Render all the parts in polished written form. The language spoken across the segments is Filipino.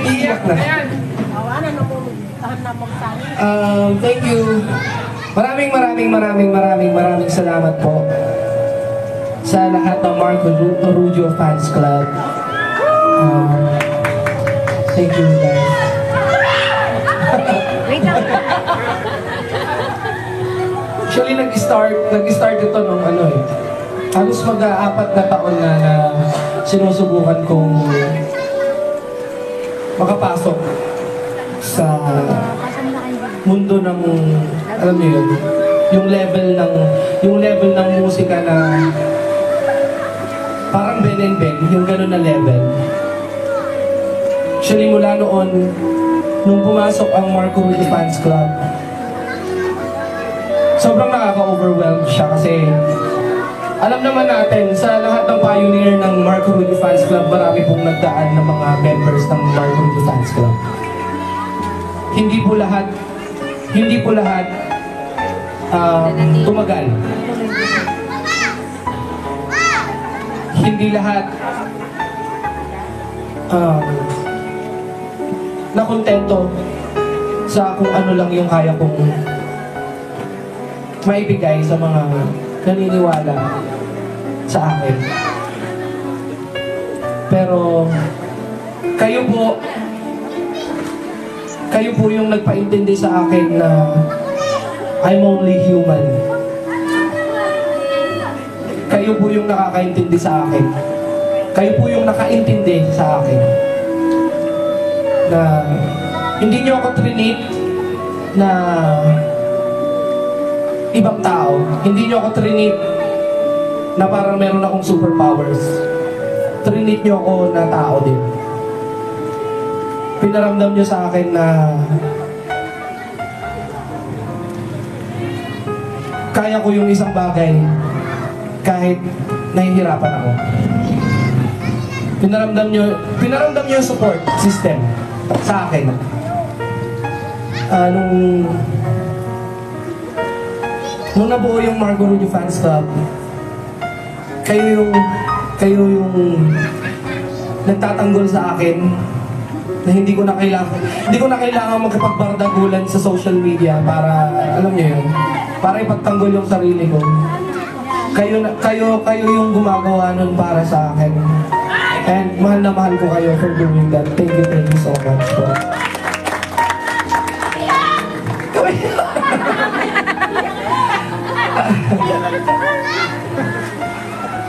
Iyak na yan. Thank you. Maraming salamat po sa lahat ng Marco Rudio Fans Club. Thank you guys. Actually, nag-start ito nung halos mag-4 na taon na sinusubukan kong makapasok sa mundo ng, alam niyo yun, yung level ng musika na parang Ben and Ben, yung gano'n na level. Actually, mula noon, nung pumasok ang Marco Rudio Fans Club, sobrang nakaka-overwhelm siya kasi alam naman natin, sa lahat ng pioneer ng Marco Rudio Fans Club, marami pong nagdaan ng mga members ng Marco Rudio Fans Club. Hindi po lahat tumagal. Hindi lahat nakontento sa kung ano lang yung kaya kong maibigay sa mga naniniwala sa akin. Pero kayo po yung nagpaintindi sa akin na I'm only human. Kayo po yung nakakaintindi sa akin. Kayo po yung nakaintindi sa akin na hindi nyo ako trinate na ibang tao. Hindi nyo ako trinate na parang meron akong superpowers. Trinate nyo ako na tao din. Pinaramdam nyo sa akin na kaya ko yung isang bagay kahit nahihirapan ako. Pinaramdam nyo yung support system sa akin. Nung nabuo yung Marco Rudio Fans Club, kayo yung nagtatanggol sa akin na hindi ko na kailangan magkapagbardagulan sa social media para, alam niyo yun, para ipagtanggol yung sarili ko. Kayo yung gumagawa nun para sa akin. And mahal na mahal ko kayo for doing that. Thank you so much po.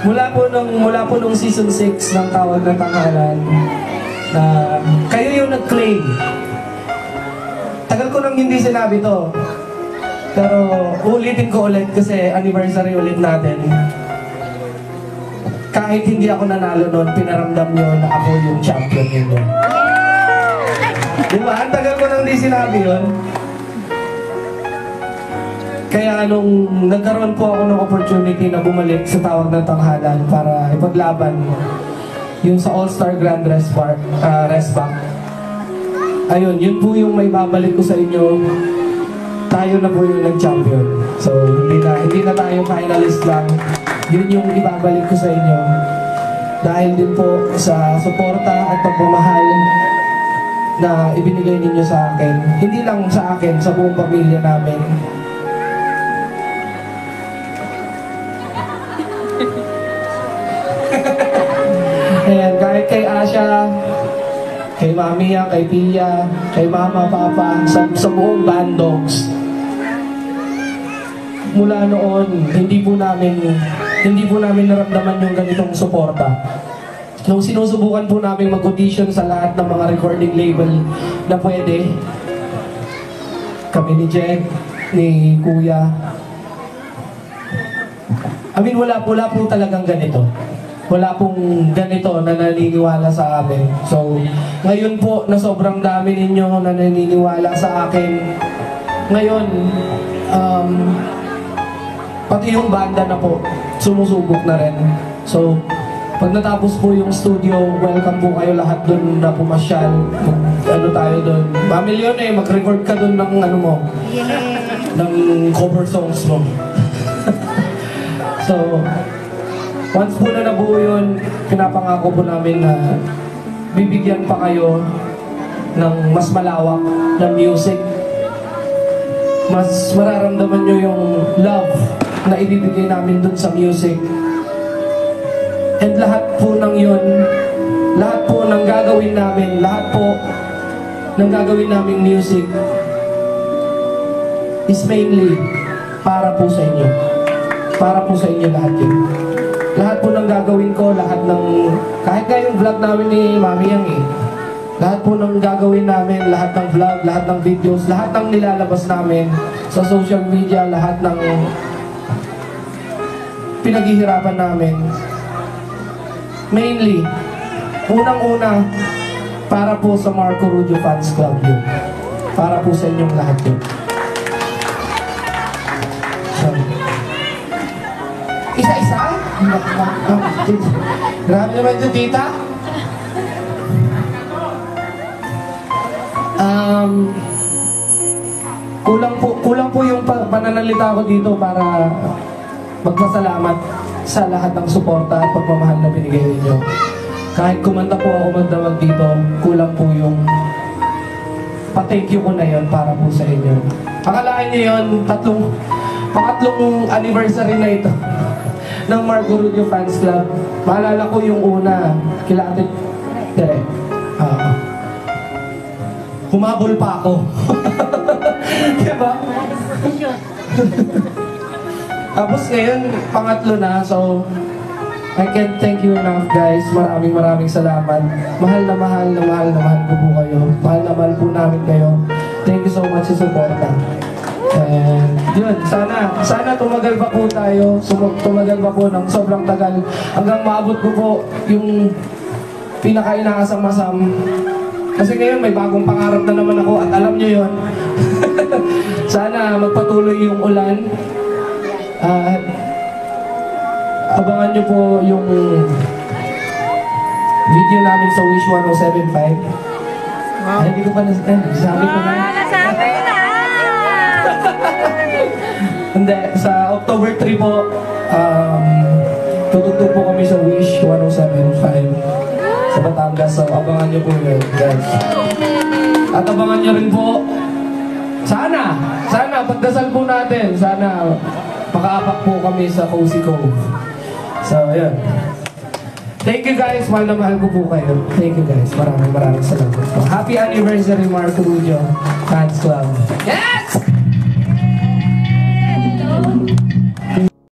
Mula po nung season 6 ng Tawag ng Tanghalan, na kayo yung nag-claim. Tagal ko nang hindi sinabi to, pero ulitin ko ulit kasi anniversary ulit natin. Kahit hindi ako nanalo noon, pinaramdam nyo na ako yung champion ninyo. Diba? Ang tagal ko nang hindi sinabi yun. Kaya nung nagkaroon po ako ng opportunity na bumalik sa Tawag ng Tanghalan para ipaglaban yung sa All-Star Grand Rest Back. Ayun, yun po yung may babalik ko sa inyo. Tayo na po yung nag-champion. So, hindi na tayo finalist lang. Yun yung ibabalik ko sa inyo. Dahil din po sa suporta at pagmamahal na ibinigay ninyo sa akin. Hindi lang sa akin, sa buong pamilya namin. Ayan, kahit kay Asha, kay Mamiya, kay Pia, kay Mama, Papa, sa buong Bandogs. Mula noon, hindi po namin naramdaman yung ganitong suporta. Nung sinusubukan po namin mag-audition sa lahat ng mga recording label na pwede, kami ni Jen, ni Kuya, wala po talagang ganito. Wala pong ganito na naniniwala sa amin. So, ngayon po na sobrang dami ninyo na naniniwala sa akin. Ngayon, pati yung banda na po, sumusubok na rin. So, pag natapos po yung studio, welcome po kayo lahat dun na pumasyal. Tayo dun. Pamilyon mag-record ka dun ng ng cover songs mo. So, once po na nabuo yun, pinapangako po namin na bibigyan pa kayo ng mas malawak na music. Mas mararamdaman nyo yung love na ibibigay namin dun sa music. And lahat po ng yun, lahat po ng gagawin namin, lahat po ng gagawin naming music is mainly para po sa inyo. Para po sa inyo lahat yun. Lahat po ng gagawin ko, lahat ng, kahit nga yung vlog namin ni Mami Yang lahat po ng gagawin namin, lahat ng vlog, lahat ng videos, lahat ng nilalabas namin sa social media, lahat ng pinaghihirapan namin, mainly, unang-una, para po sa Marco Rudio Fans Club yun. Para po sa inyong lahat yun. So, isa-isa? Grabe naman ito, tita. Kulang po yung pananalita ko dito para magpasalamat sa lahat ng suporta at pagmamahal na binigay ninyo. Kahit kumanta po ako magdamag dito, kulang po yung pa-thank you ko na yon para po sa inyo. Akalain niyo yun, pangatlong anniversary na ito ng Marco Rudio Fans Club. Maalala ko yung una, kila Ate Tere. Humabol pa ako. Diba? Tapos ngayon, pangatlo na, so I can't thank you enough guys. Maraming salamat. Mahal na mahal ko po kayo. Mahal na mahal po namin kayo. Thank you so much sa suporta. And yun, sana tumagal pa po tayo. Tumagal pa po ng sobrang tagal. Hanggang maabot ko po yung pinaka-inaasam-asam. Kasi ngayon may bagong pangarap na naman ako at alam nyo yun. Sana magpatuloy yung ulan. At abangan nyo po yung video namin sa Wish 1075. Wow. Hindi ko pa nasabi ko na. Nasabi na! Hindi, sa October 3 po, tutugtog po kami sa Wish 1075 sa Batangas. So abangan nyo po yun, guys. At abangan nyo rin po, sana, pagdasal po natin, sana makaapak po kami sa Cozy Cove. So, ayan. Thank you guys, mahal na mahal ko po kayo. Thank you guys, maraming salamat po. Happy anniversary Marco Rudio Fans Club. Yes!